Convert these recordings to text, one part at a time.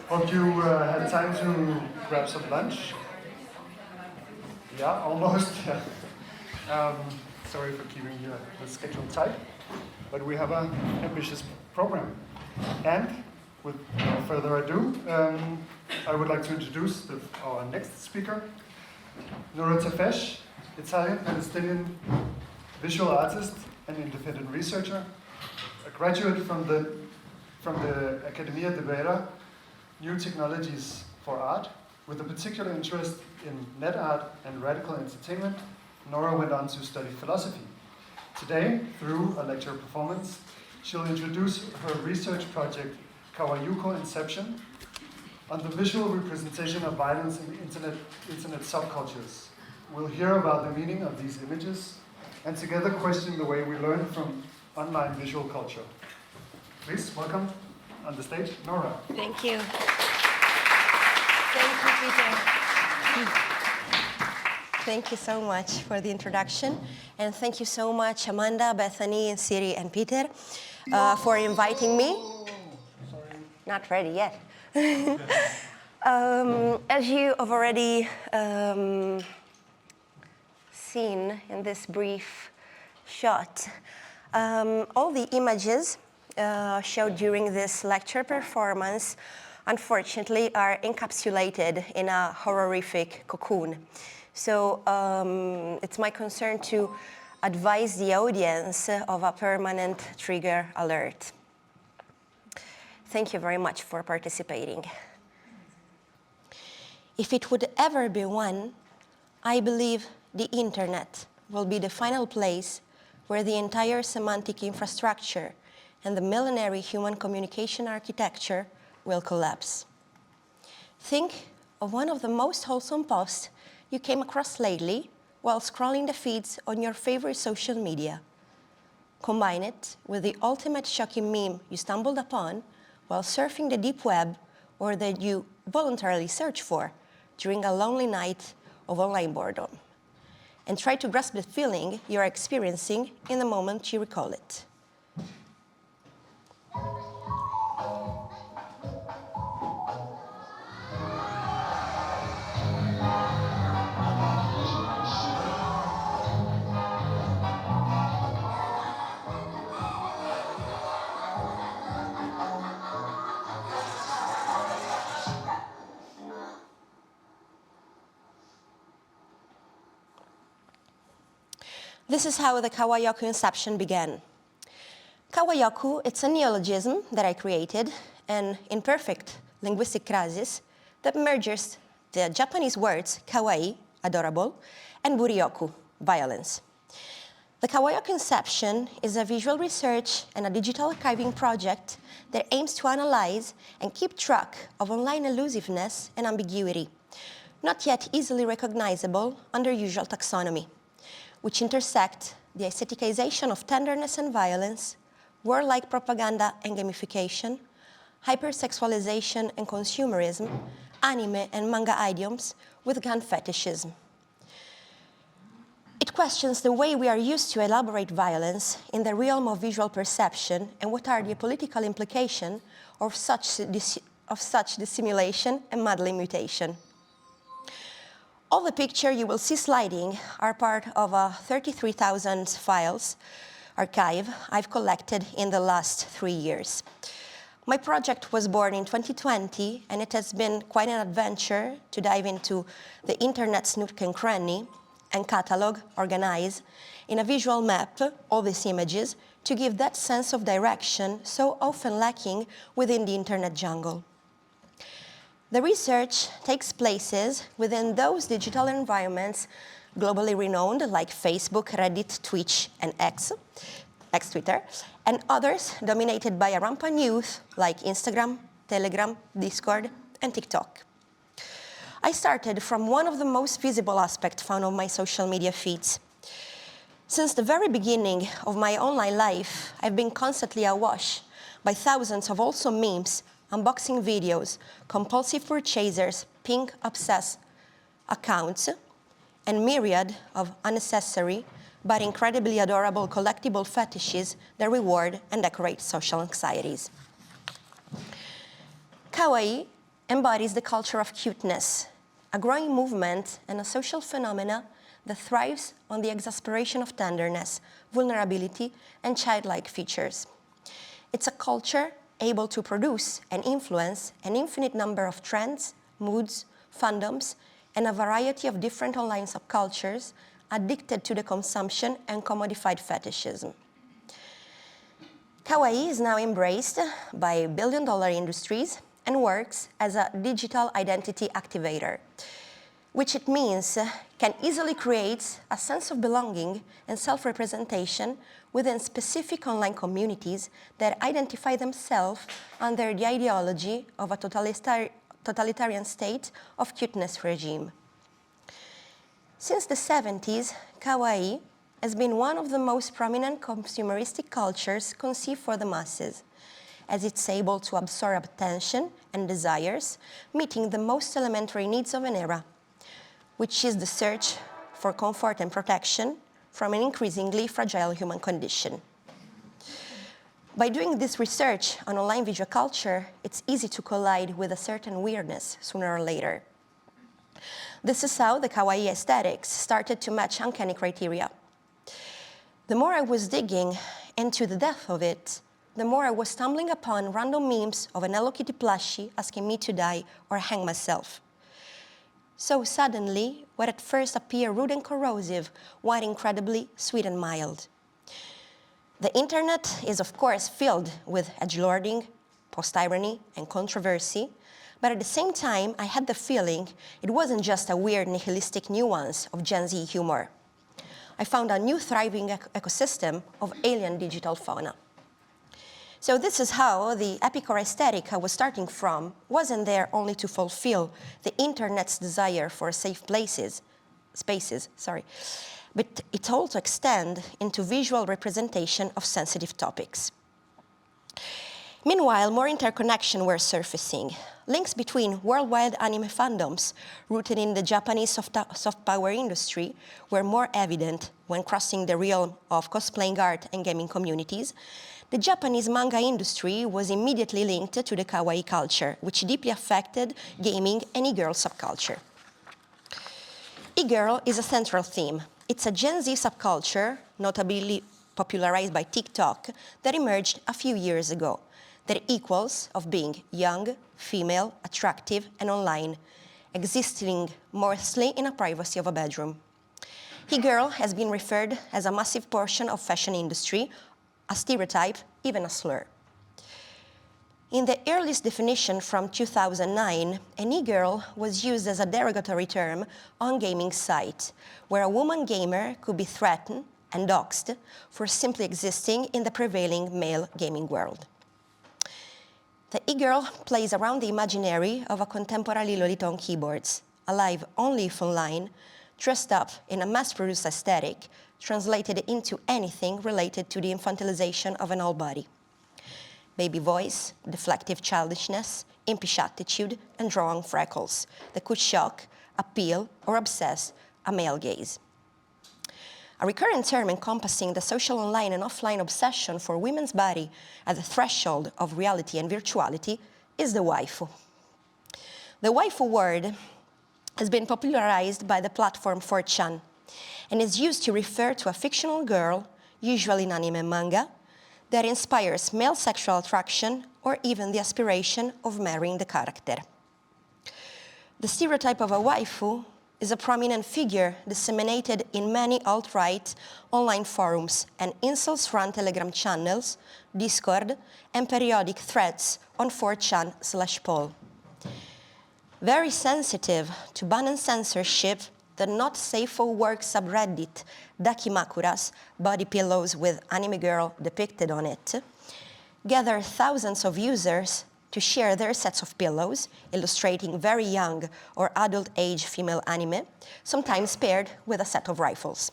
Hope you had time to grab some lunch. Yeah, almost. Yeah. Sorry for keeping the schedule tight, but we have an ambitious program. And with no further ado, I would like to introduce our next speaker, Noura Tafeche, Italian-Palestinian visual artist and independent researcher, a graduate from the Accademia di Vera, New Technologies for Art, with a particular interest in net art and radical entertainment. Noura went on to study philosophy. Today, through a lecture performance, she'll introduce her research project, Kawayoku Inception, on the visual representation of violence in internet subcultures. We'll hear about the meaning of these images and together question the way we learn from online visual culture. Please welcome on the stage, Noura. Thank you. Thank you, Peter. Thank you so much for the introduction. And thank you so much, Amanda, Bethany, and Siri, and Peter, for inviting me. Sorry. Not ready yet. As you have already seen in this brief shot, all the images showed during this lecture performance, unfortunately, are encapsulated in a horrific cocoon. So it's my concern to advise the audience of a permanent trigger alert. Thank you very much for participating. If it would ever be one, I believe the internet will be the final place where the entire semantic infrastructure and the millenary human communication architecture will collapse. Think of one of the most wholesome posts you came across lately while scrolling the feeds on your favorite social media. Combine it with the ultimate shocking meme you stumbled upon while surfing the deep web or that you voluntarily search for during a lonely night of online boredom. And try to grasp the feeling you're experiencing in the moment you recall it. This is how the Kawayoku Inception began. Kawayoku, it's a neologism that I created, an imperfect linguistic crisis that merges the Japanese words kawaii, adorable, and buryoku, violence. The Kawayoku Inception is a visual research and a digital archiving project that aims to analyze and keep track of online elusiveness and ambiguity, not yet easily recognizable under usual taxonomy, which intersect the aestheticization of tenderness and violence, warlike propaganda and gamification, hypersexualization and consumerism, anime and manga idioms with gun fetishism. It questions the way we are used to elaborate violence in the realm of visual perception and what are the political implications of such dissimulation and muddling mutation. All the pictures you will see sliding are part of a 33,000 files archive I've collected in the last 3 years. My project was born in 2020, and it has been quite an adventure to dive into the internet's nook and cranny and catalog, organize, in a visual map, all these images, to give that sense of direction so often lacking within the internet jungle. The research takes places within those digital environments globally renowned like Facebook, Reddit, Twitch, and ex-Twitter, and others dominated by a rampant youth like Instagram, Telegram, Discord, and TikTok. I started from one of the most visible aspects found on my social media feeds. Since the very beginning of my online life, I've been constantly awash by thousands of also memes, unboxing videos, compulsive purchasers, pink obsessed accounts, and myriad of unnecessary but incredibly adorable collectible fetishes that reward and decorate social anxieties. Kawaii embodies the culture of cuteness, a growing movement and a social phenomena that thrives on the exasperation of tenderness, vulnerability, and childlike features. It's a culture able to produce and influence an infinite number of trends, moods, fandoms, and a variety of different online subcultures addicted to the consumption and commodified fetishism. Kawaii is now embraced by billion-dollar industries and works as a digital identity activator, which it means can easily create a sense of belonging and self-representation within specific online communities that identify themselves under the ideology of a totalitarian state of cuteness regime. Since the 70s, Kawaii has been one of the most prominent consumeristic cultures conceived for the masses, as it's able to absorb attention and desires, meeting the most elementary needs of an era, which is the search for comfort and protection from an increasingly fragile human condition. By doing this research on online visual culture, it's easy to collide with a certain weirdness sooner or later. This is how the kawaii aesthetics started to match uncanny criteria. The more I was digging into the depth of it, the more I was stumbling upon random memes of an Hello Kitty plushie asking me to die or hang myself. So suddenly, what at first appeared rude and corrosive was incredibly sweet and mild. The internet is of course filled with edgelording, post-irony, and controversy, but at the same time, I had the feeling it wasn't just a weird nihilistic nuance of Gen Z humor. I found a new thriving ecosystem of alien digital fauna. So this is how the epiccore aesthetic I was starting from wasn't there only to fulfill the internet's desire for safe spaces, but it also extended into visual representation of sensitive topics. Meanwhile, more interconnection were surfacing. Links between worldwide anime fandoms rooted in the Japanese soft power industry were more evident when crossing the realm of cosplaying art and gaming communities. The Japanese manga industry was immediately linked to the kawaii culture, which deeply affected gaming and e-girl subculture. E-girl is a central theme. It's a Gen Z subculture, notably popularized by TikTok, that emerged a few years ago. Their equals of being young, female, attractive, and online, existing mostly in the privacy of a bedroom. E-girl has been referred as a massive portion of fashion industry, a stereotype, even a slur. In the earliest definition from 2009, an e-girl was used as a derogatory term on gaming sites, where a woman gamer could be threatened and doxxed for simply existing in the prevailing male gaming world. The e-girl plays around the imaginary of a contemporary Lolita on keyboards, alive only if online, dressed up in a mass-produced aesthetic, translated into anything related to the infantilization of an old body. Baby voice, deflective childishness, impish attitude, and drawing freckles that could shock, appeal, or obsess a male gaze. A recurrent term encompassing the social online and offline obsession for women's body at the threshold of reality and virtuality is the waifu. The waifu word has been popularized by the platform 4chan and is used to refer to a fictional girl, usually in anime and manga, that inspires male sexual attraction or even the aspiration of marrying the character. The stereotype of a waifu is a prominent figure disseminated in many alt-right online forums and incels-run Telegram channels, Discord, and periodic threads on 4chan/poll. Very sensitive to ban and censorship, the not safe for work subreddit Dakimakura's body pillows with anime girl depicted on it gathered thousands of users to share their sets of pillows, illustrating very young or adult-age female anime, sometimes paired with a set of rifles.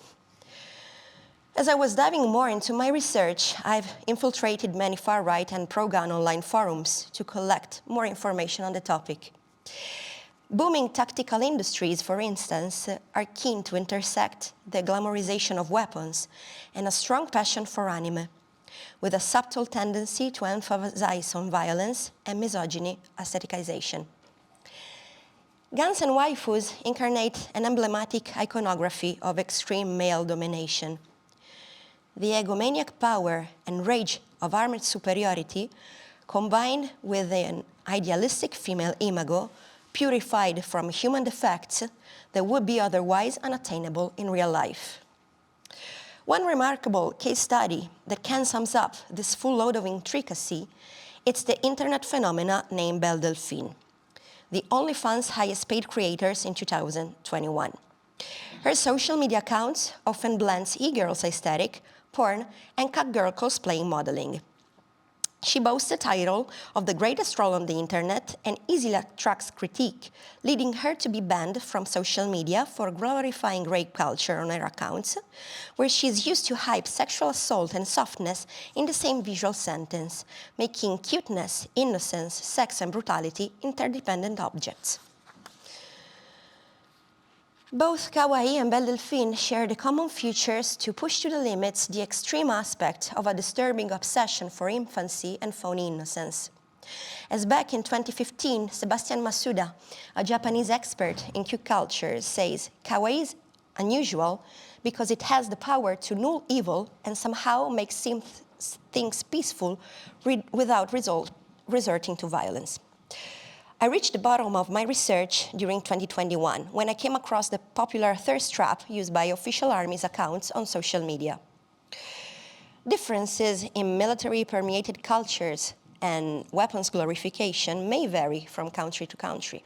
As I was diving more into my research, I've infiltrated many far-right and pro-gun online forums to collect more information on the topic. Booming tactical industries, for instance, are keen to intersect the glamorization of weapons and a strong passion for anime, with a subtle tendency to emphasize on violence and misogyny aestheticization. Guns and waifus incarnate an emblematic iconography of extreme male domination. The egomaniac power and rage of armored superiority, combined with an idealistic female imago, purified from human defects that would be otherwise unattainable in real life. One remarkable case study that can sum up this full load of intricacy, it's the internet phenomena named Belle Delphine, the OnlyFans highest paid creators in 2021. Her social media accounts often blends e-girls aesthetic, porn, and cat-girl cosplaying modeling. She boasts the title of the greatest troll on the internet and easily attracts critique, leading her to be banned from social media for glorifying rape culture on her accounts, where she is used to hype sexual assault and softness in the same visual sentence, making cuteness, innocence, sex, and brutality interdependent objects. Both Kawaii and Belle Delphine share the common features to push to the limits the extreme aspect of a disturbing obsession for infancy and phony innocence. As back in 2015, Sebastian Masuda, a Japanese expert in cute culture, says, Kawaii is unusual because it has the power to null evil and somehow make things peaceful without resorting to violence. I reached the bottom of my research during 2021 when I came across the popular thirst trap used by official armies' accounts on social media. Differences in military-permeated cultures and weapons glorification may vary from country to country.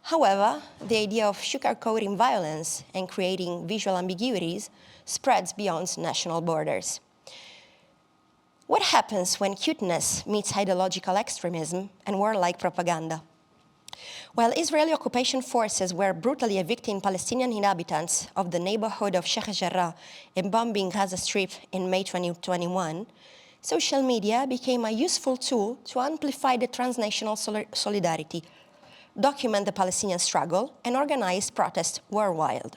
However, the idea of sugarcoating violence and creating visual ambiguities spreads beyond national borders. What happens when cuteness meets ideological extremism and warlike propaganda? While Israeli occupation forces were brutally evicting Palestinian inhabitants of the neighborhood of Sheikh Jarrah and bombing Gaza Strip in May 2021, social media became a useful tool to amplify the transnational solidarity, document the Palestinian struggle, and organize protests worldwide.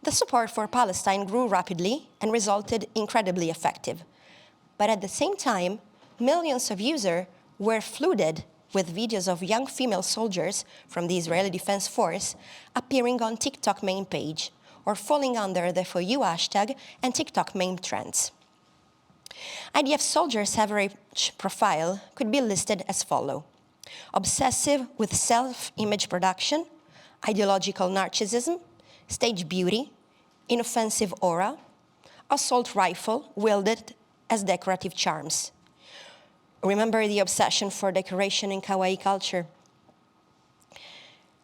The support for Palestine grew rapidly and resulted incredibly effective. But at the same time, millions of users were flooded with videos of young female soldiers from the Israeli Defense Force appearing on TikTok main page or falling under the UwU hashtag and TikTok meme trends. IDF soldiers' average profile could be listed as follows: obsessive with self-image production, ideological narcissism, stage beauty, inoffensive aura, assault rifle wielded as decorative charms. Remember the obsession for decoration in kawaii culture?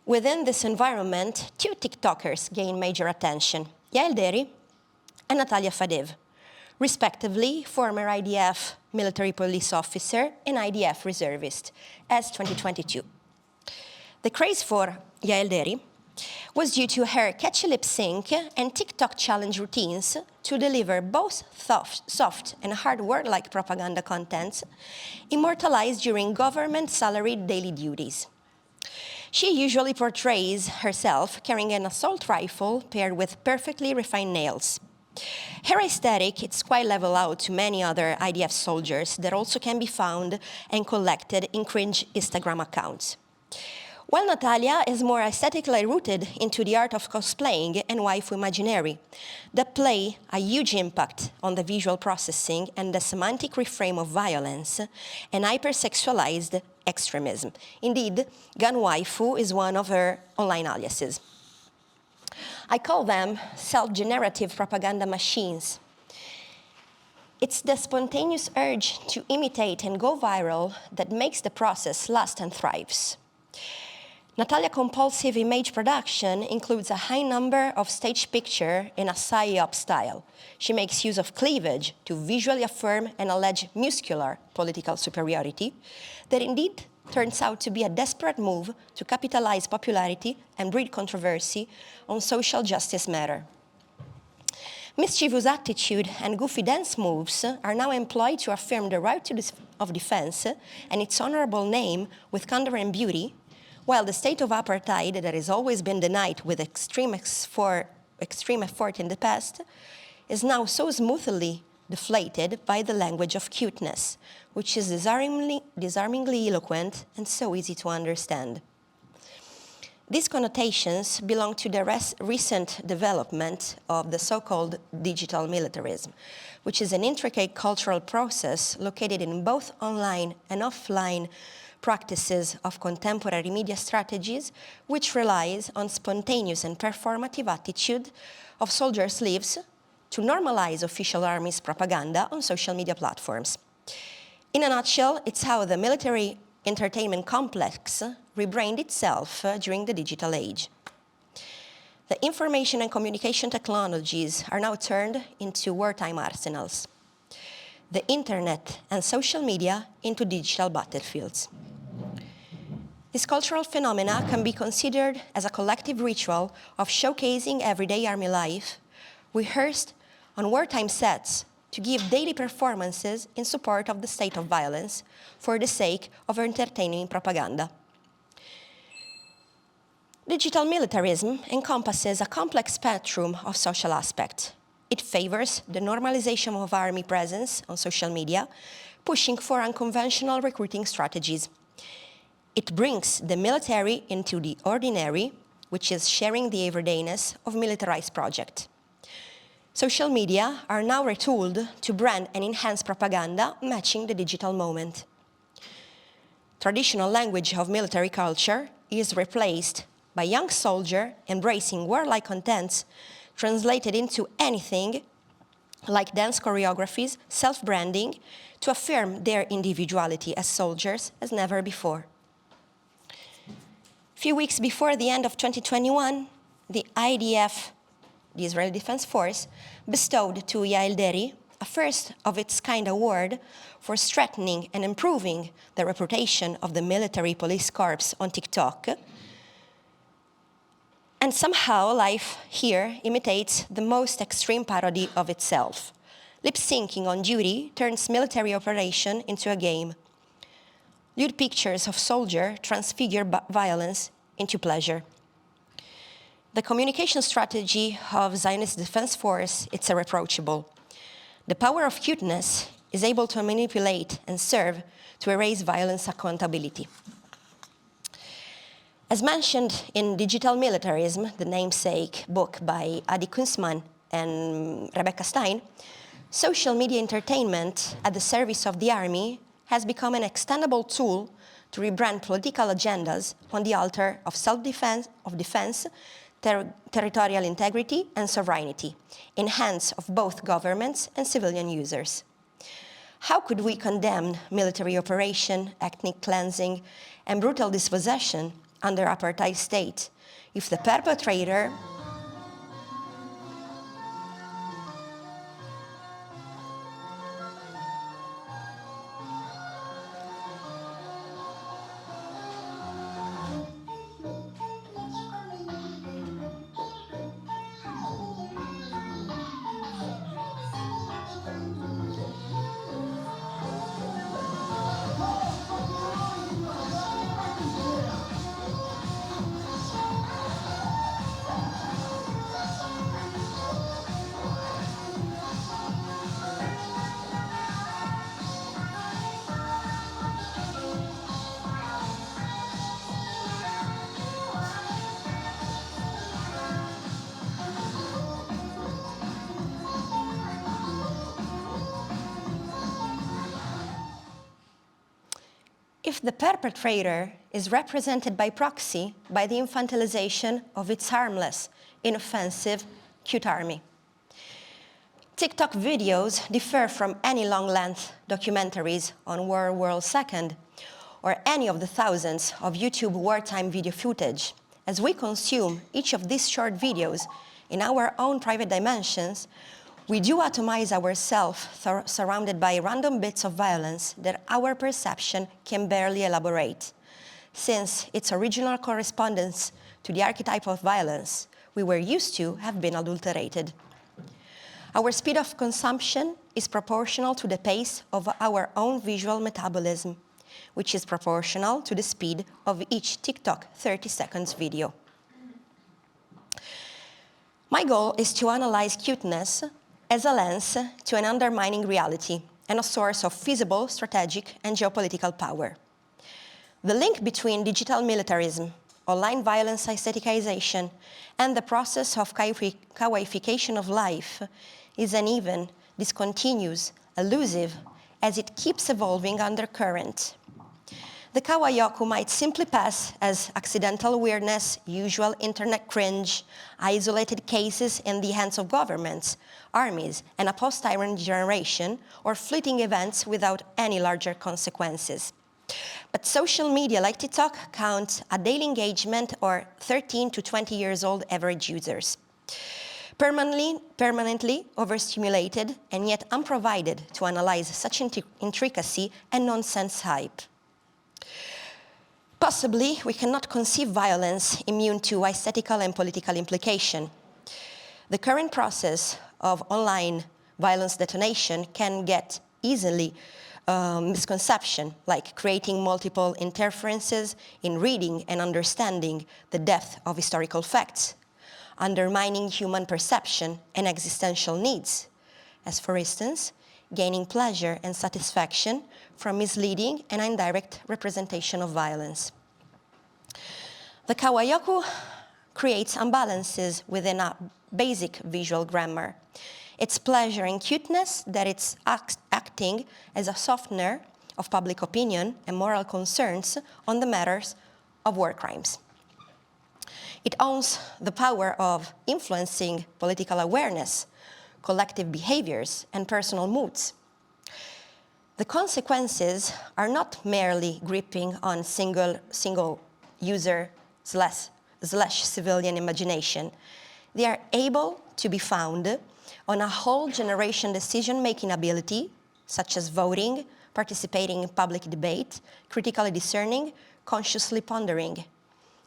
Within this environment, two TikTokers gain major attention, Yael Deri and Natalia Fadev, respectively former IDF military police officer and IDF reservist, as 2022. The craze for Yael Deri was due to her catchy lip sync and TikTok challenge routines to deliver both soft and hard word-like propaganda content immortalized during government-salaried daily duties. She usually portrays herself carrying an assault rifle paired with perfectly refined nails. Her aesthetic is quite level out to many other IDF soldiers that also can be found and collected in cringe Instagram accounts. While Natalia is more aesthetically rooted into the art of cosplaying and waifu imaginary that play a huge impact on the visual processing and the semantic reframe of violence and hypersexualized extremism. Indeed, gun waifu is one of her online aliases. I call them self-generative propaganda machines. It's the spontaneous urge to imitate and go viral that makes the process last and thrives. Natalia's compulsive image production includes a high number of stage pictures in a psyop style. She makes use of cleavage to visually affirm and allege muscular political superiority that indeed turns out to be a desperate move to capitalize popularity and breed controversy on social justice matter. Mischievous attitude and goofy dance moves are now employed to affirm the right of defense and its honorable name with candor and beauty, while the state of apartheid that has always been denied with extreme effort in the past is now so smoothly deflated by the language of cuteness, which is disarmingly eloquent and so easy to understand. These connotations belong to the recent development of the so-called digital militarism, which is an intricate cultural process located in both online and offline practices of contemporary media strategies, which relies on spontaneous and performative attitude of soldiers' lives to normalize official armies' propaganda on social media platforms. In a nutshell, it's how the military entertainment complex rebrained itself during the digital age. The information and communication technologies are now turned into wartime arsenals. The internet and social media into digital battlefields. This cultural phenomena can be considered as a collective ritual of showcasing everyday army life, rehearsed on wartime sets to give daily performances in support of the state of violence for the sake of entertaining propaganda. Digital militarism encompasses a complex spectrum of social aspects. It favors the normalization of army presence on social media, pushing for unconventional recruiting strategies. It brings the military into the ordinary, which is sharing the everydayness of militarized projects. Social media are now retooled to brand and enhance propaganda matching the digital moment. Traditional language of military culture is replaced by young soldier embracing warlike contents translated into anything like dance choreographies, self-branding, to affirm their individuality as soldiers as never before. A few weeks before the end of 2021, the IDF, the Israeli Defense Force, bestowed to Yael Deri a first-of-its-kind award for strengthening and improving the reputation of the military police corps on TikTok. And somehow life here imitates the most extreme parody of itself. Lip-syncing on duty turns military operation into a game. Lewd pictures of soldiers transfigure violence into pleasure. The communication strategy of Zionist Defense Force is irreproachable. The power of cuteness is able to manipulate and serve to erase violence accountability. As mentioned in Digital Militarism, the namesake book by Adi Kunzman and Rebecca Stein, social media entertainment at the service of the army has become an extendable tool to rebrand political agendas on the altar of self-defense, territorial integrity and sovereignty, in hands of both governments and civilian users. How could we condemn military operation, ethnic cleansing, and brutal dispossession under apartheid state if the perpetrator if the perpetrator is represented by proxy by the infantilization of its harmless, inoffensive, cute army. TikTok videos differ from any long-length documentaries on World War II or any of the thousands of YouTube wartime video footage. As we consume each of these short videos in our own private dimensions, we do atomize ourselves surrounded by random bits of violence that our perception can barely elaborate, since its original correspondence to the archetype of violence we were used to have been adulterated. Our speed of consumption is proportional to the pace of our own visual metabolism, which is proportional to the speed of each TikTok 30 seconds video. My goal is to analyze cuteness as a lens to an undermining reality and a source of feasible, strategic, and geopolitical power. The link between digital militarism online violence aestheticization, and the process of kawaiification of life is uneven, discontinuous, elusive, as it keeps evolving undercurrent. The kawayoku might simply pass as accidental weirdness, usual internet cringe, isolated cases in the hands of governments, armies, and a post-iron generation, or fleeting events without any larger consequences. But social media like TikTok count a daily engagement or 13 to 20 years old average users. Permanently overstimulated and yet unprovided to analyze such intricacy and nonsense hype. Possibly, we cannot conceive violence immune to aesthetical and political implication. The current process of online violence detonation can get easily misconception, like creating multiple interferences in reading and understanding the depth of historical facts, undermining human perception and existential needs, as for instance, gaining pleasure and satisfaction from misleading and indirect representation of violence. The kawayoku creates imbalances within a basic visual grammar. Its pleasure and cuteness that it's acting as a softener of public opinion and moral concerns on the matters of war crimes. It owns the power of influencing political awareness, collective behaviors, and personal moods. The consequences are not merely gripping on single user slash civilian imagination. They are able to be found on a whole generation decision-making ability, such as voting, participating in public debate, critically discerning, consciously pondering,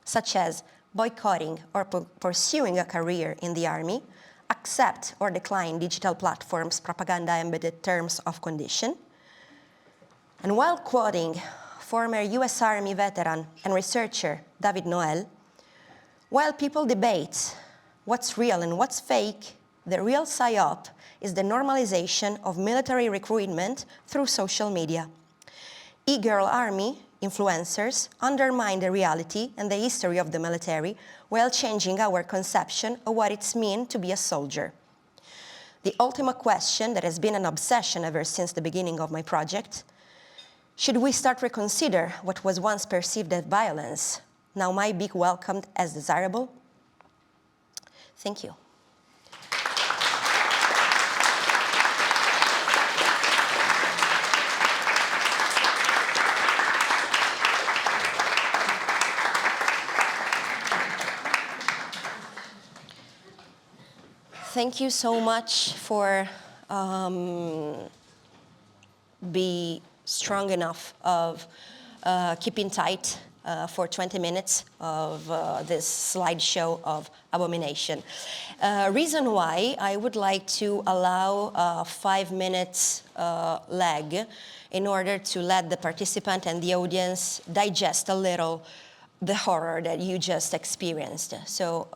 such as boycotting or pursuing a career in the army, accept or decline digital platforms' propaganda-embedded terms of condition. And while quoting former US Army veteran and researcher David Noel, while people debate what's real and what's fake, the real psyop is the normalization of military recruitment through social media. E-girl army influencers undermine the reality and the history of the military while changing our conception of what it means to be a soldier. The ultimate question that has been an obsession ever since the beginning of my project: should we start reconsider what was once perceived as violence, now might be welcomed as desirable? Thank you. Thank you so much for be strong enough of keeping tight for 20 minutes of this slideshow of abomination. Reason why I would like to allow a 5 minutes lag in order to let the participant and the audience digest a little the horror that you just experienced. So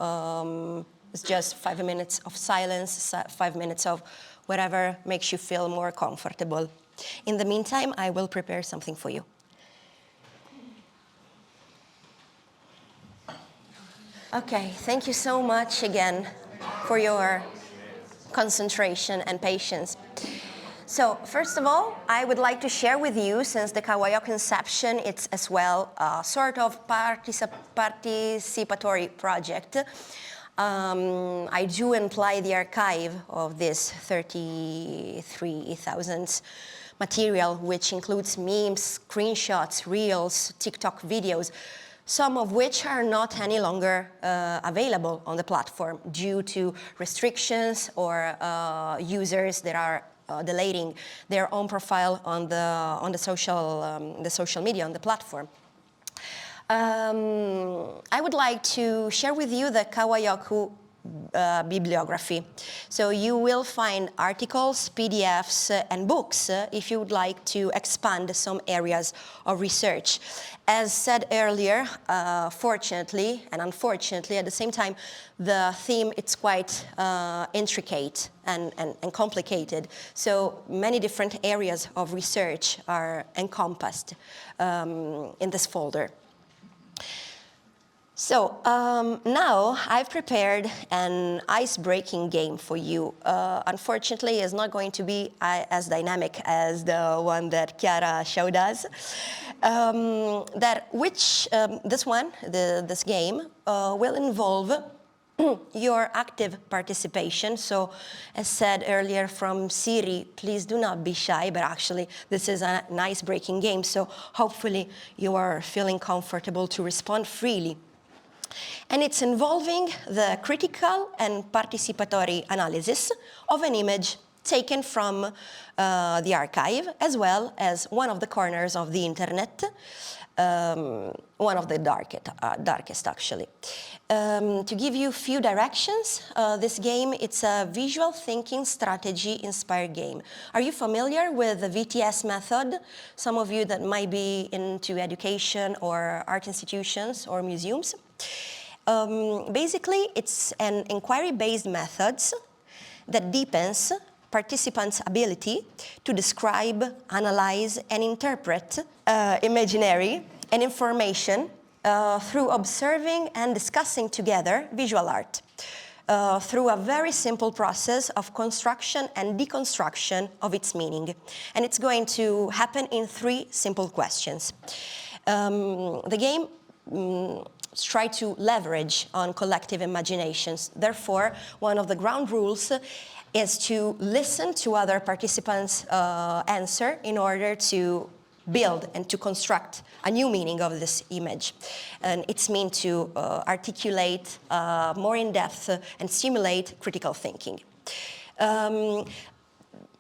it's just 5 minutes of silence, 5 minutes of whatever makes you feel more comfortable. In the meantime, I will prepare something for you. Okay, thank you so much again for your concentration and patience. So, first of all, I would like to share with you, since the Kawayoku Inception, it's as well a sort of participatory project. I do imply the archive of this 33,000 material, which includes memes, screenshots, reels, TikTok videos, some of which are not any longer available on the platform due to restrictions or users that are deleting their own profile on the social media on the platform. I would like to share with you the Kawayoku bibliography. So you will find articles, PDFs, and books if you would like to expand some areas of research. As said earlier, fortunately and unfortunately at the same time, the theme it's quite intricate and complicated. So many different areas of research are encompassed in this folder. So now I've prepared an ice-breaking game for you. Unfortunately, it's not going to be as dynamic as the one that Chiara showed us. This game will involve your active participation. So, as said earlier from Siri, please do not be shy, but actually this is a nice breaking game, so hopefully you are feeling comfortable to respond freely. And it's involving the critical and participatory analysis of an image taken from the archive, as well as one of the corners of the internet, one of the darkest actually. To give you a few directions, this game, it's a visual thinking strategy inspired game. Are you familiar with the VTS method? Some of you that might be into education or art institutions or museums. Basically, it's an inquiry-based method that deepens participants' ability to describe, analyze, and interpret imaginary and information through observing and discussing together visual art through a very simple process of construction and deconstruction of its meaning. And it's going to happen in 3 simple questions. The game try to leverage on collective imaginations. Therefore, one of the ground rules is to listen to other participants' answer in order to build and to construct a new meaning of this image. And it's meant to articulate more in depth and stimulate critical thinking.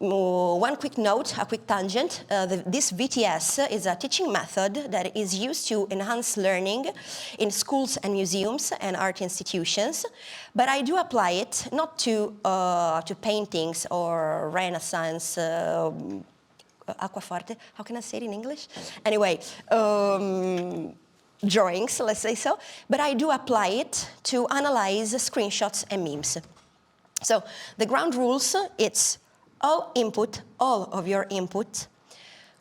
One quick note, a quick tangent. This VTS is a teaching method that is used to enhance learning in schools and museums and art institutions, but I do apply it not to paintings or Renaissance, aquaforte, how can I say it in English? Anyway, drawings, let's say so, but I do apply it to analyze screenshots and memes. So the ground rules, it's all of your input,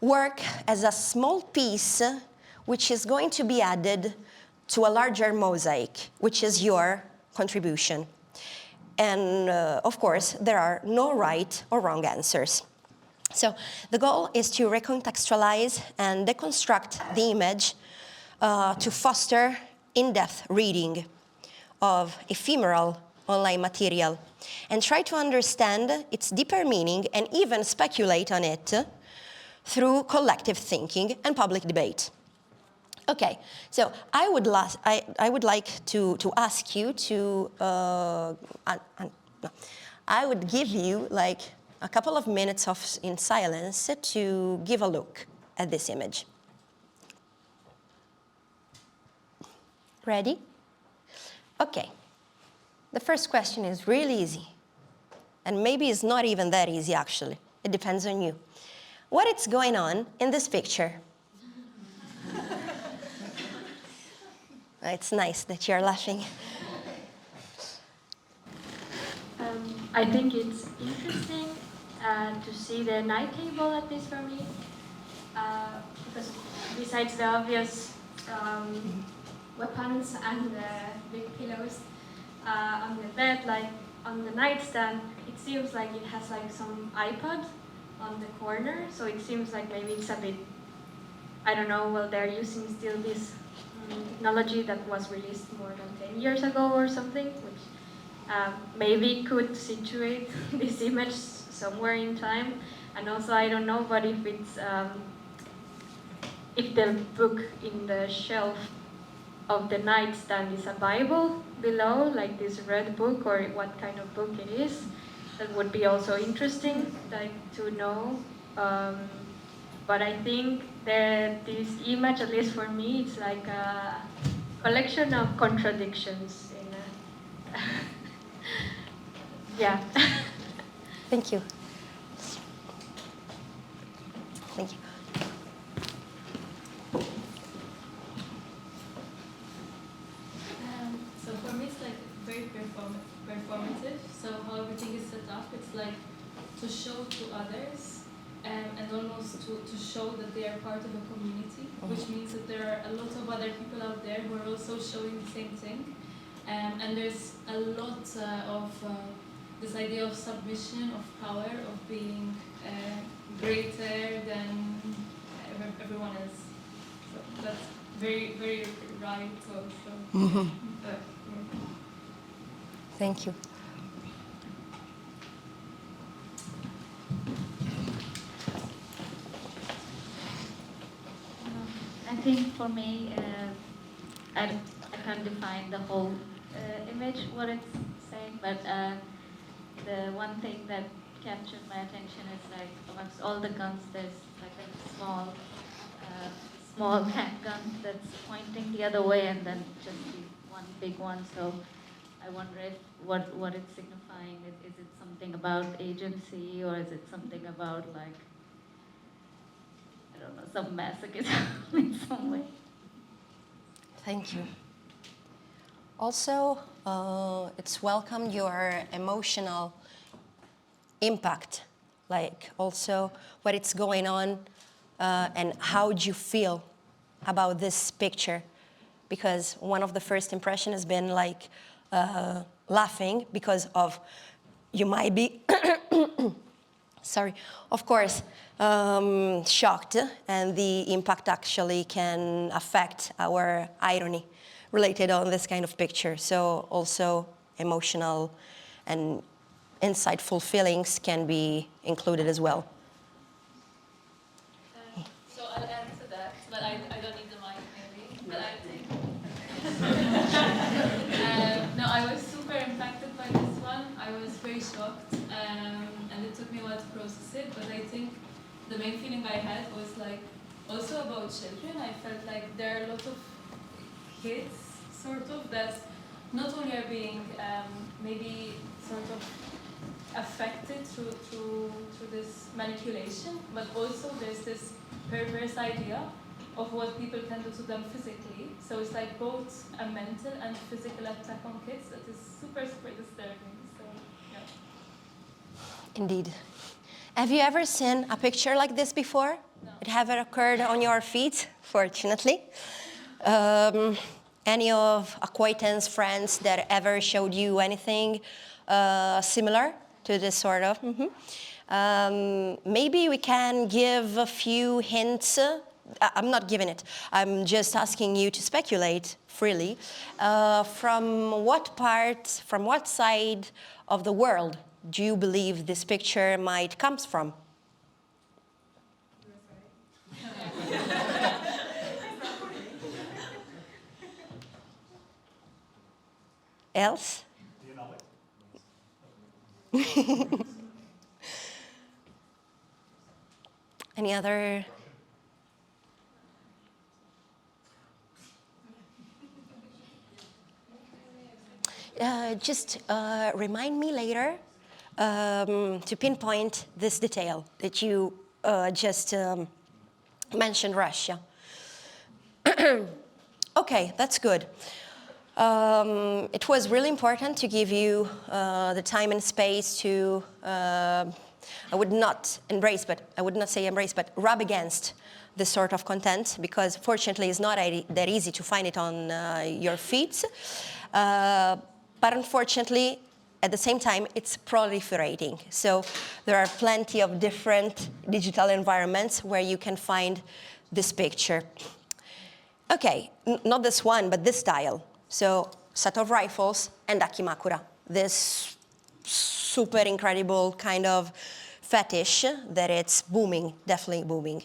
work as a small piece which is going to be added to a larger mosaic, which is your contribution. And of course, there are no right or wrong answers. So the goal is to recontextualize and deconstruct the image to foster in-depth reading of ephemeral online material and try to understand its deeper meaning and even speculate on it through collective thinking and public debate. Okay, so I would like to ask you to, I would give you like a couple of minutes in silence to give a look at this image. Ready? Okay. The first question is really easy. And maybe it's not even that easy, actually. It depends on you. What is going on in this picture? It's nice that you're laughing. I think it's interesting to see the night table, at least for me. Because besides the obvious weapons and the big pillows, on the bed, like on the nightstand, it seems like it has like some iPod on the corner, so it seems like maybe it's a bit, I don't know, well, they're using still this technology that was released more than 10 years ago or something, which maybe could situate this image somewhere in time. And also, I don't know, but if it's, if the book in the shelf of the nightstand is a Bible below, like this red book, or what kind of book it is. That would be also interesting, like to know. But I think that this image, at least for me, it's like a collection of contradictions. Yeah. Thank you. Thank you. So for me, it's like very performative. So how everything is set up, it's like to show to others and almost to show that they are part of a community, which means that there are a lot of other people out there who are also showing the same thing. And there's a lot of this idea of submission, of power, of being greater than everyone else. So that's very, very right also. Thank you. I think for me, I can't define the whole image, what it's saying, but the one thing that captured my attention is like amongst all the guns, there's like a small handgun that's pointing the other way, and then just the one big one. So I wonder if what it's signifying. Is it something about agency, or is it something about like, I don't know, some masochism in some way? Thank you. Also, it's welcome your emotional impact, like also what it's going on and how do you feel about this picture? Because one of the first impressions has been like laughing because of you might be, sorry, of course, shocked, and the impact actually can affect our irony related on this kind of picture. So also emotional and insightful feelings can be included as well. So I'll answer that, but I don't need the mic maybe. But I think no, I was super impacted by this one. I was very shocked, and it took me a while to process it. But I think the main feeling I had was like also about children. I felt like there are a lot of kids, sort of, that not only are being maybe sort of affected through this manipulation, but also there's this perverse idea of what people can do to them physically. So it's like both a mental and physical attack on kids that is super, super disturbing. So, yeah. Indeed. Have you ever seen a picture like this before? No. It haven't occurred on your feed, fortunately. Any of acquaintance, friends that ever showed you anything similar to this sort of? Maybe we can give a few hints. I'm not giving it. I'm just asking you to speculate freely. From what part, from what side of the world do you believe this picture might come from? Else? Any other? Just remind me later to pinpoint this detail that you just mentioned, Russia. Okay, that's good. It was really important to give you the time and space to, I would not say embrace, but rub against this sort of content, because fortunately it's not that easy to find it on your feeds. But unfortunately, at the same time, it's proliferating. So there are plenty of different digital environments where you can find this picture. Okay, not this one, but this style. So set of rifles and dakimakura, this super incredible kind of fetish that it's booming, definitely booming.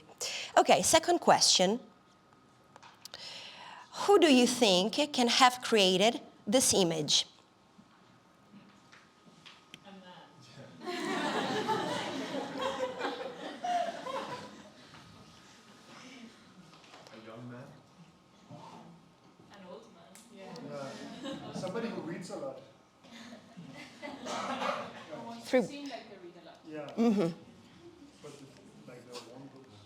Okay, second question. Who do you think can have created this image? Somebody who reads a lot. Through. Seem like they read a lot. Yeah. Mm-hmm. But like the long books.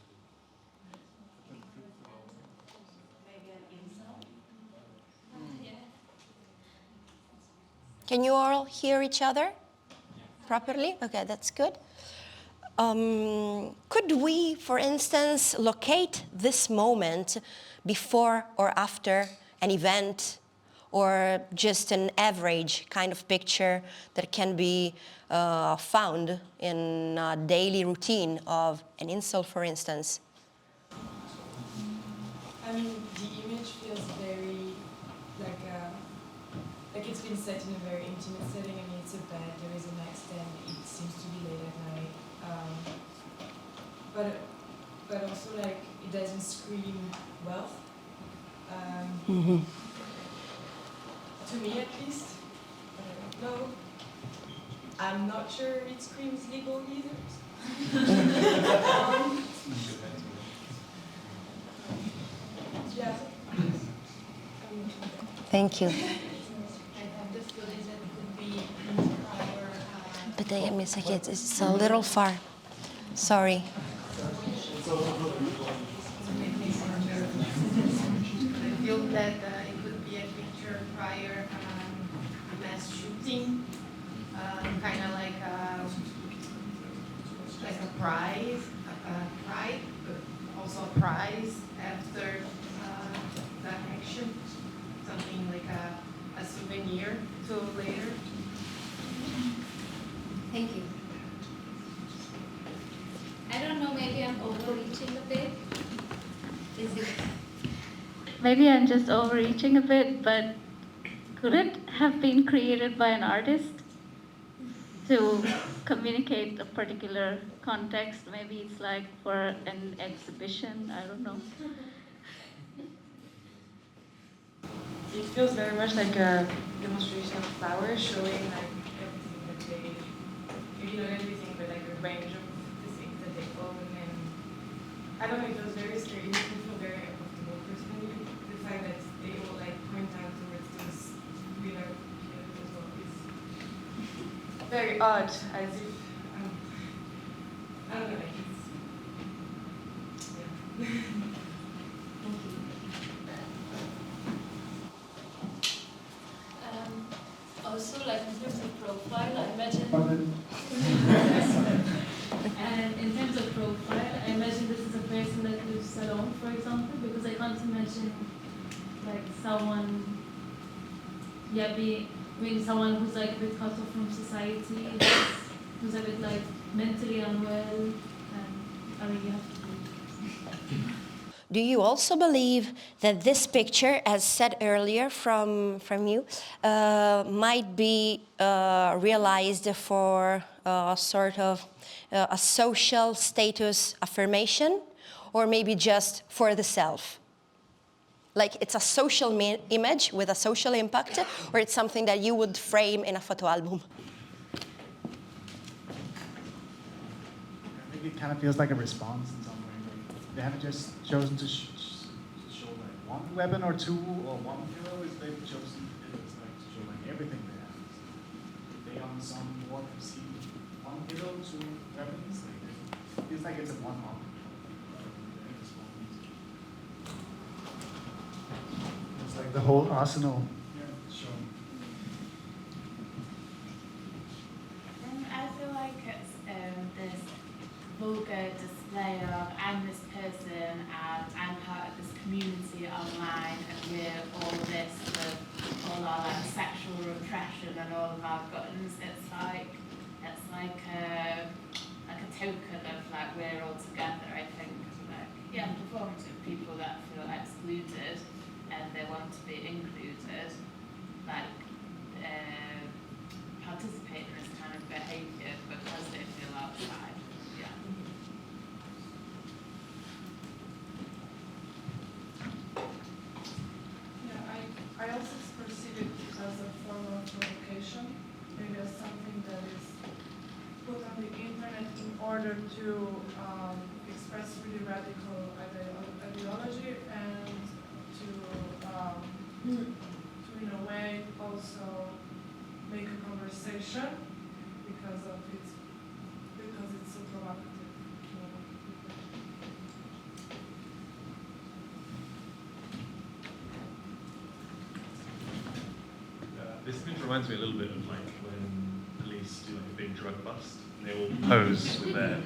Can you all hear each other properly? Okay, that's good. Could we, for instance, locate this moment before or after an event, or just an average kind of picture that can be found in a daily routine of an insult, for instance? I mean, the image feels very like it's been set in a very intimate setting. I mean, it's a bed, there is a nightstand, it seems to be late at night. But also, like, it doesn't scream wealth. To me, at least. I don't know. I'm not sure it screams legal either. Yeah. Thank you. I understood it that it could be prior. But I miss it's a little far. Sorry. I feel that it could be a picture prior mass shooting, kind of like a prize, pride, but also a prize after that action, something like a souvenir to later. Thank you. I don't know, maybe I'm overreaching a bit. Is it? Maybe I'm just overreaching a bit, but could it have been created by an artist to communicate a particular context? Maybe it's like for an exhibition, I don't know. It feels very much like a demonstration of flowers, showing like everything that they, maybe not everything, but like a range of the things that they own. And I don't know, it feels very scary. It makes me feel very uncomfortable personally. The fact that they all like point out towards those winner pieces as well is very odd, as if, I don't know, like it's, yeah. Also, like in terms of profile, I imagine. And in terms of profile, I imagine this is a person that lives alone, for example, because I can't imagine like someone, someone who's like a bit cut off from society, who's a bit like mentally unwell, and I mean you have to do. Do you also believe that this picture, as said earlier from you, might be realized for sort of a social status affirmation, or maybe just for the self? Like it's a social image with a social impact, or it's something that you would frame in a photo album? I think it kind of feels like a response in some way. They haven't just chosen to show like one weapon or two or one hero. They've chosen to show like everything they have. If they on some war see one hero, two weapons, it feels like it's a one-off. It's like the whole arsenal. Yeah, sure. I feel like it's this vulgar display of I'm this person and I'm part of this community online, and we're all this with all our like sexual repression and all of our buttons. It's like a token of like we're all together. I think like performative people that feel excluded and they want to be included, like participate in this kind of behaviour because they feel outside. Yeah. I also perceive it as a form of provocation, maybe as something that is put on the internet in order to express really radical ideology and to in a way also make a conversation because it's so provocative. This image reminds me a little bit of like when police do like a big drug bust. They all pose with their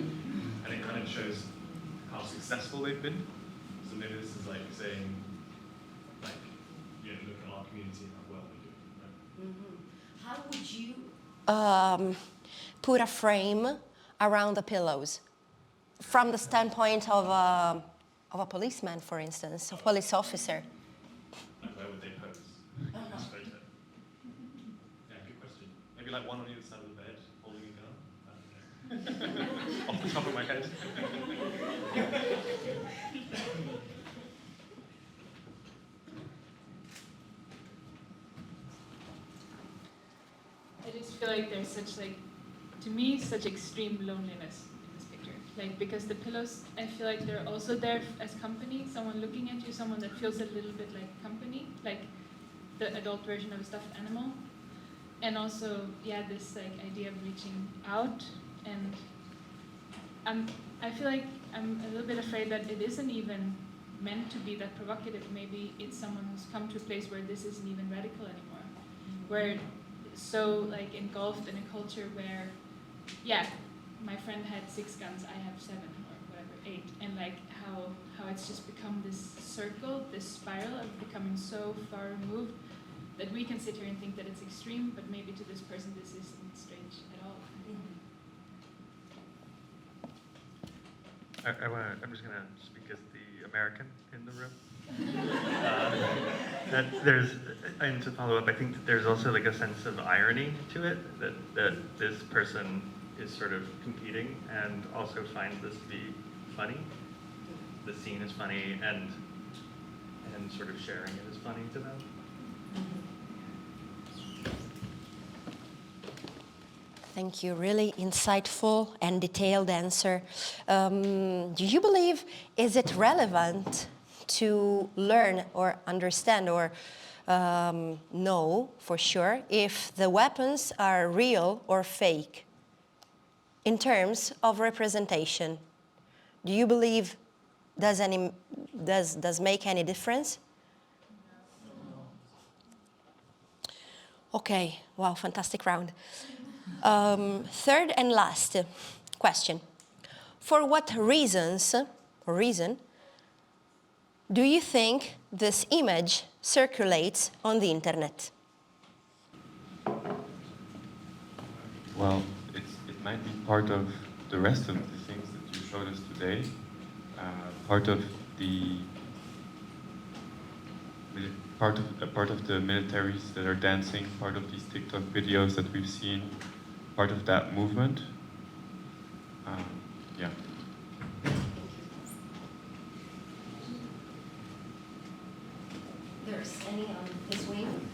and it kind of shows how successful they've been. So maybe this is like saying, like, you know, look at our community and how well we do. Right? How would you put a frame around the pillows from the standpoint of a policeman, for instance, a police officer? Like, where would they pose? In this photo? Yeah, good question. Maybe like one on either side of the bed, holding a gun. I don't know. Off the top of my head. I just feel like there's such like, to me, such extreme loneliness in this picture. Like, because the pillows, I feel like they're also there as company, someone looking at you, someone that feels a little bit like company, like the adult version of a stuffed animal. And also, yeah, this like idea of reaching out. And I feel like I'm a little bit afraid that it isn't even meant to be that provocative. Maybe it's someone who's come to a place where this isn't even radical anymore. Where so like engulfed in a culture where, yeah, my friend had 6 guns, I have 7 or whatever, 8, and like how it's just become this circle, this spiral of becoming so far removed that we can sit here and think that it's extreme, but maybe to this person this isn't strange at all. I'm just going to speak as the American in the room. And to follow up, I think that there's also like a sense of irony to it, that this person is sort of competing and also finds this to be funny. The scene is funny, and sort of sharing it is funny to them. Thank you. Really insightful and detailed answer. Do you believe, is it relevant to learn or understand or know for sure if the weapons are real or fake in terms of representation? Do you believe does make any difference? Okay, wow, fantastic round. Third and last question. For what reason do you think this image circulates on the internet? Well, it might be part of the rest of the things that you showed us today. Part of the militaries that are dancing, part of these TikTok videos that we've seen, part of that movement. Yeah. There's any on this wing?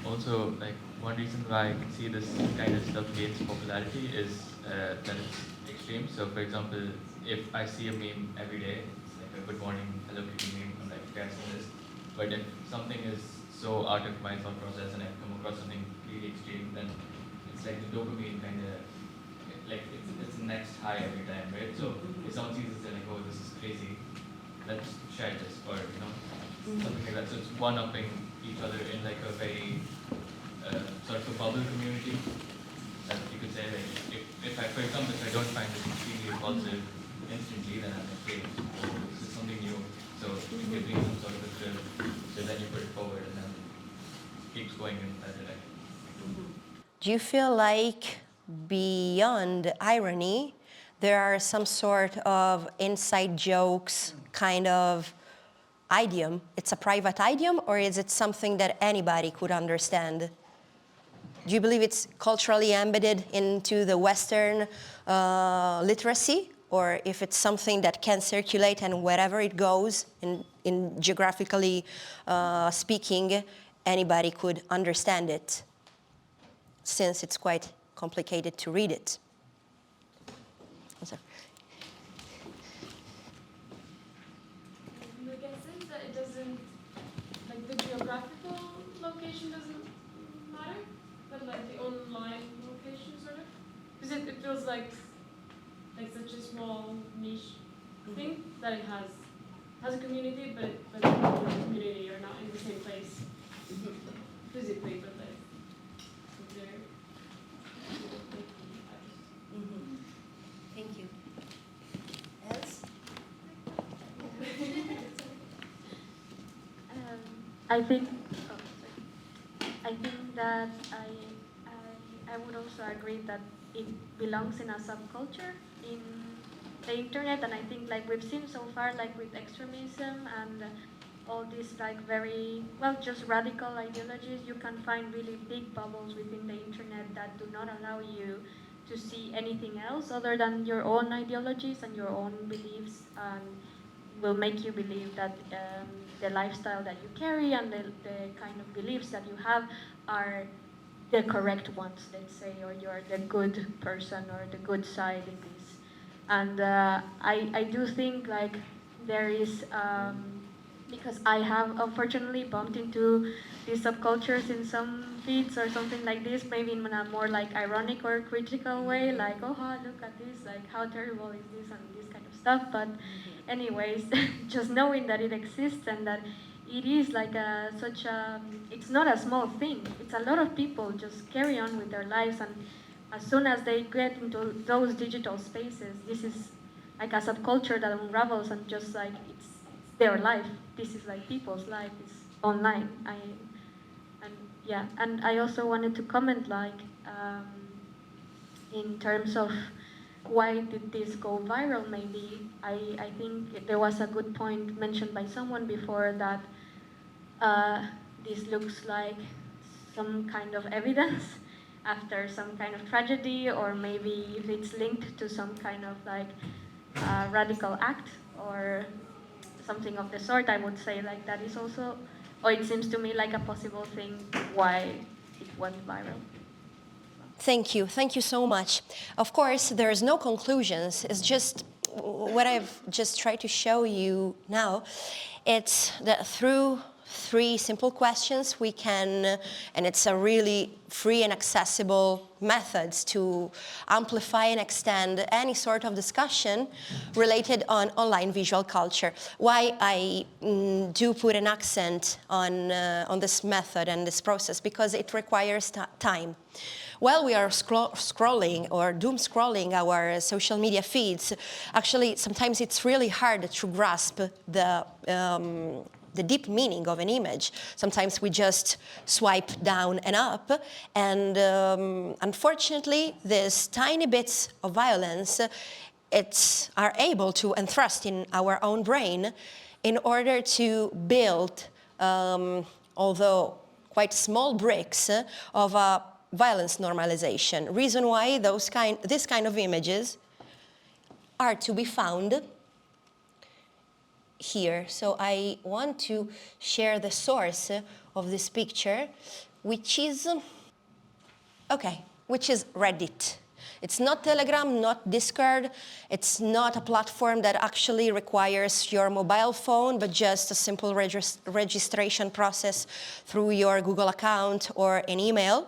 Also, like one reason why I can see this kind of stuff gains popularity is that it's extreme. So, for example, if I see a meme every day, it's like a good morning, Hello Kitty meme, I'm like, okay, I've seen this. But if something is so out of my thought process and I come across something really extreme, then it's like the dopamine kind of, like it's the next high every time, right? So if someone sees this, they're like, oh, this is crazy, let's share this, or something like that. So it's one-upping each other in like a very sort of a bubble community. That you could say, like, if I, for example, if I don't find this extremely repulsive instantly, then I'm like, okay, this is something new. So it gives me some sort of a thrill. So then you put it forward, and then it keeps going in that direction. Do you feel like beyond irony, there are some sort of inside jokes kind of idiom? It's a private idiom, or is it something that anybody could understand? Do you believe it's culturally embedded into the Western literacy, or if it's something that can circulate and wherever it goes, in geographically speaking, anybody could understand it, since it's quite complicated to read it? I'm sorry. Like, I think that it doesn't, like the geographical location doesn't matter, but like the online location sort of, because it feels like such a small niche thing that it has a community, but the community are not in the same place physically, but like easier. Thank you. Else? I think, I think that I would also agree that it belongs in a subculture in the internet, and I think like we've seen so far, like with extremism and all these like very, well, just radical ideologies, you can find really big bubbles within the internet that do not allow you to see anything else other than your own ideologies and your own beliefs, and will make you believe that the lifestyle that you carry and the kind of beliefs that you have are the correct ones, let's say, or you're the good person or the good side in this. And I do think like there is, because I have unfortunately bumped into these subcultures in some feeds or something like this, maybe in a more like ironic or critical way, like, oh, look at this, like how terrible is this and this kind of stuff. But anyways, just knowing that it exists and that it is like such a, it's not a small thing. It's a lot of people just carry on with their lives, and as soon as they get into those digital spaces, this is like a subculture that unravels and just like it's their life. This is like people's life is online. And I also wanted to comment like in terms of why did this go viral. Maybe I think there was a good point mentioned by someone before that this looks like some kind of evidence after some kind of tragedy, or maybe if it's linked to some kind of like radical act or something of the sort. I would say like that is also, or it seems to me like a possible thing why it went viral. Thank you. Thank you so much. Of course, there's no conclusions. It's just what I've just tried to show you now. It's that through 3 simple questions we can, and it's a really free and accessible methods to amplify and extend any sort of discussion related on online visual culture. Why I do put an accent on this method and this process, because it requires time. While we are scrolling or doom scrolling our social media feeds, actually sometimes it's really hard to grasp the deep meaning of an image. Sometimes we just swipe down and up, and unfortunately, these tiny bits of violence are able to enthrust in our own brain in order to build, although quite small bricks of a violence normalization. Reason why this kind of images are to be found here. So I want to share the source of this picture, which is Reddit. It's not Telegram, not Discord. It's not a platform that actually requires your mobile phone, but just a simple registration process through your Google account or an email.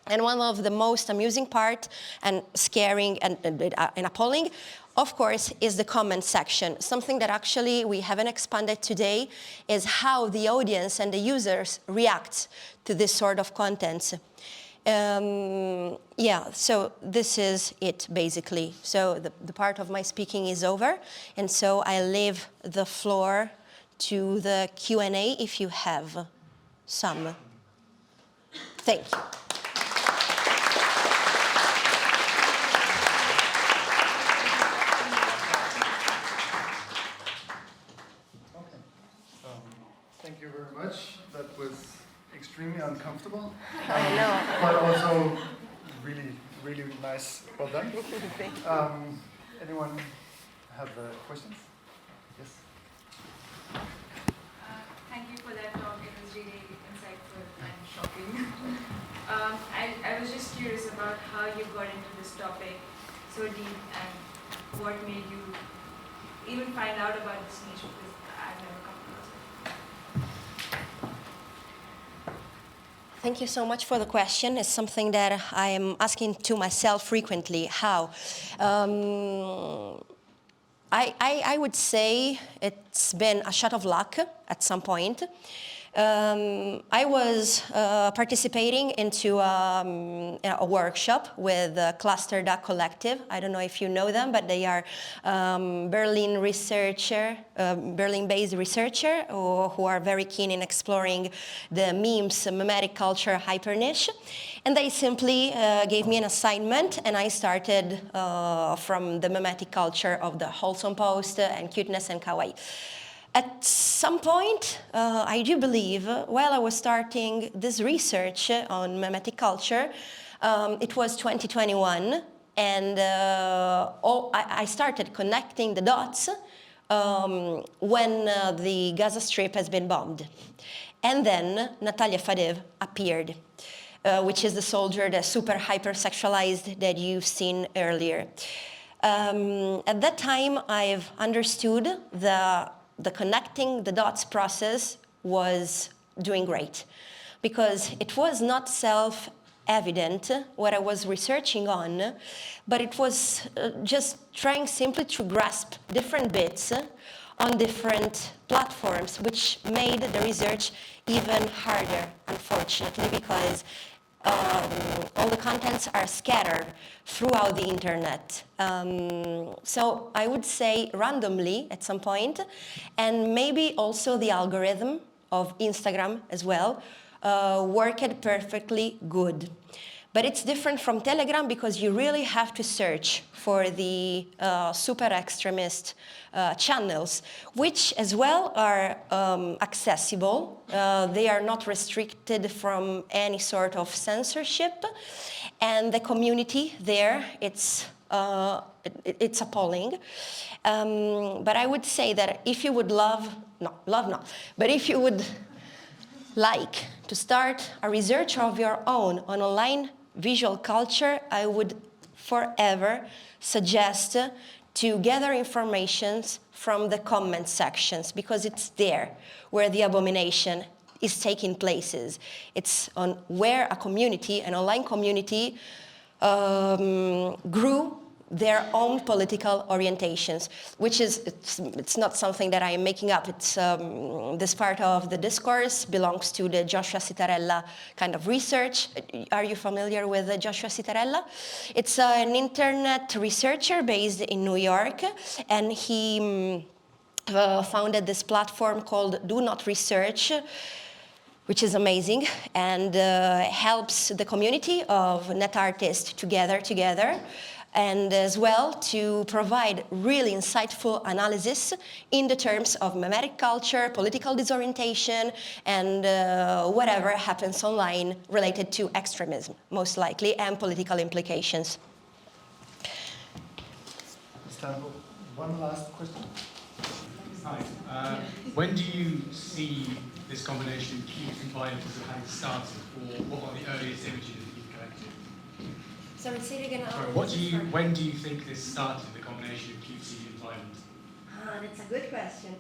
And one of the most amusing part and scaring and appalling, of course, is the comment section. Something that actually we haven't expanded today is how the audience and the users react to this sort of content. So this is it, basically. So the part of my speaking is over, and so I leave the floor to the Q&A if you have some. Thank you. Thank you very much. That was extremely uncomfortable. I know. But also really, really nice. Well done. Anyone have questions? Yes. Thank you for that talk. It was really insightful and shocking. I was just curious about how you got into this topic so deep and what made you even find out about this niche, because I've never come across it. Thank you so much for the question. It's something that I am asking to myself frequently. How? I would say it's been a shot of luck at some point. I was participating into a workshop with Cluster Duck Collective. I don't know if you know them, but they are Berlin-based researcher who are very keen in exploring the memes, mimetic culture, hyper niche. And they simply gave me an assignment, and I started from the mimetic culture of the wholesome post and cuteness and kawaii. At some point, I do believe, while I was starting this research on mimetic culture, it was 2021, and I started connecting the dots when the Gaza Strip has been bombed. And then Natalia Fadeev appeared, which is the soldier, the super hyper-sexualized that you've seen earlier. At that time, I've understood the connecting the dots process was doing great, because it was not self-evident what I was researching on, but it was just trying simply to grasp different bits on different platforms, which made the research even harder, unfortunately, because all the contents are scattered throughout the internet. So I would say randomly at some point, and maybe also the algorithm of Instagram as well, worked perfectly good. But it's different from Telegram because you really have to search for the super extremist channels, which as well are accessible. They are not restricted from any sort of censorship. And the community there, it's appalling. But I would say that if you would but if you would like to start a research of your own on online visual culture, I would forever suggest to gather information from the comment sections, because it's there where the abomination is taking places. It's on where a community, an online community, grew their own political orientations, which is, it's not something that I am making up. It's, this part of the discourse belongs to the Joshua Citarella kind of research. Are you familiar with Joshua Citarella? It's an internet researcher based in New York, and he founded this platform called Do Not Research, which is amazing, and helps the community of net artists to gather together, and as well to provide really insightful analysis in the terms of mimetic culture, political disorientation, and whatever happens online related to extremism, most likely, and political implications. Tangle, one last question. Hi. When do you see this combination of cute and violent as having started, or what are the earliest images that you've collected? Sorry, say it again. Sorry, when do you think this started, the combination of cutesy and violent? That's a good question.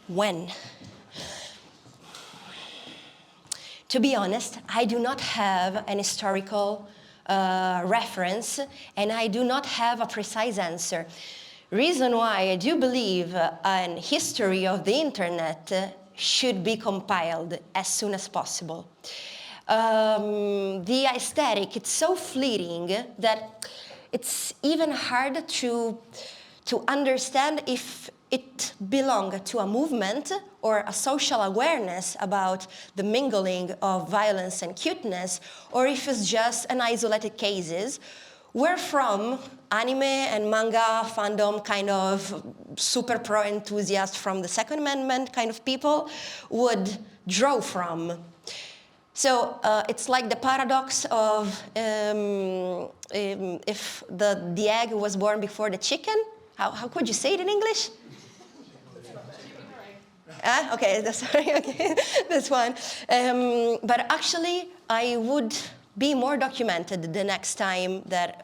When? To be honest, I do not have an historical reference, and I do not have a precise answer. Reason why I do believe an history of the internet should be compiled as soon as possible. The aesthetic, it's so fleeting that it's even hard to understand if it belonged to a movement or a social awareness about the mingling of violence and cuteness, or if it's just an isolated cases where from anime and manga fandom kind of super pro enthusiasts from the Second Amendment kind of people would draw from. So it's like the paradox of if the egg was born before the chicken. How could you say it in English? Okay, sorry, okay, this one. But actually, I would be more documented the next time that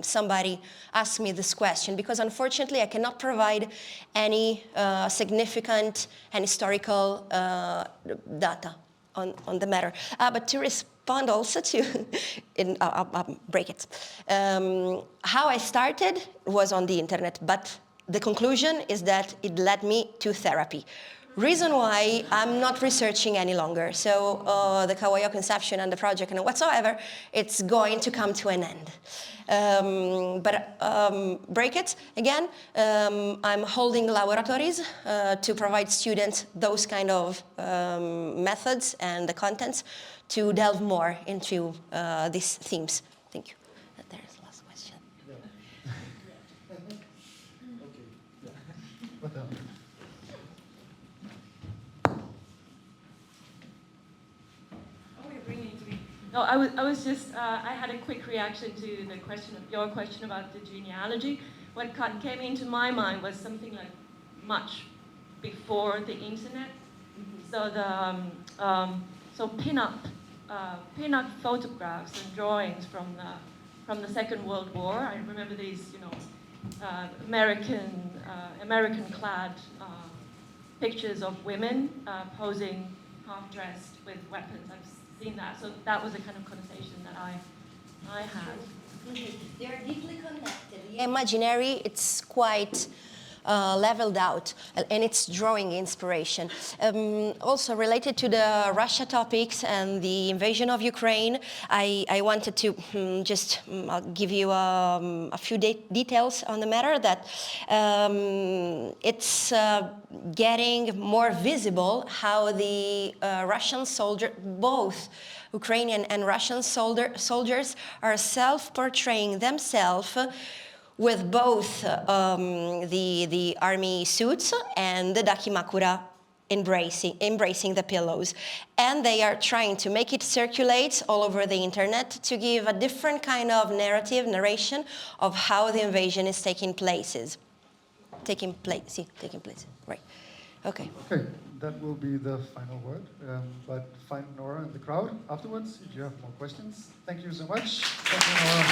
somebody asks me this question, because unfortunately I cannot provide any significant and historical data on the matter. But to respond also to, I'll break it. How I started was on the internet, but the conclusion is that it led me to therapy. Reason why I'm not researching any longer. So the Kawayoku Inception and the project and whatsoever, it's going to come to an end. Break it again. I'm holding laboratories to provide students those kind of methods and the contents to delve more into these themes. Thank you. There's the last question. What the? No, I was just, I had a quick reaction to the question, your question about the genealogy. What came into my mind was something like much before the internet. So so pin-up photographs and drawings from the Second World War. I remember these, American-clad pictures of women posing half-dressed with weapons. I've seen that, so that was a kind of connotation that I had. They are deeply connected. The imaginary, it's quite leveled out, and it's drawing inspiration. Also related to the Russia topics and the invasion of Ukraine, I wanted to just I'll give you a few details on the matter, that it's getting more visible how the Russian soldier, both Ukrainian and Russian soldiers are self-portraying themselves with both the army suits and the dakimakura embracing the pillows. And they are trying to make it circulate all over the internet to give a different kind of narration of how the invasion is taking place. Right. Okay. Okay, that will be the final word. But find Noura in the crowd afterwards if you have more questions. Thank you so much. Thank you, Noura.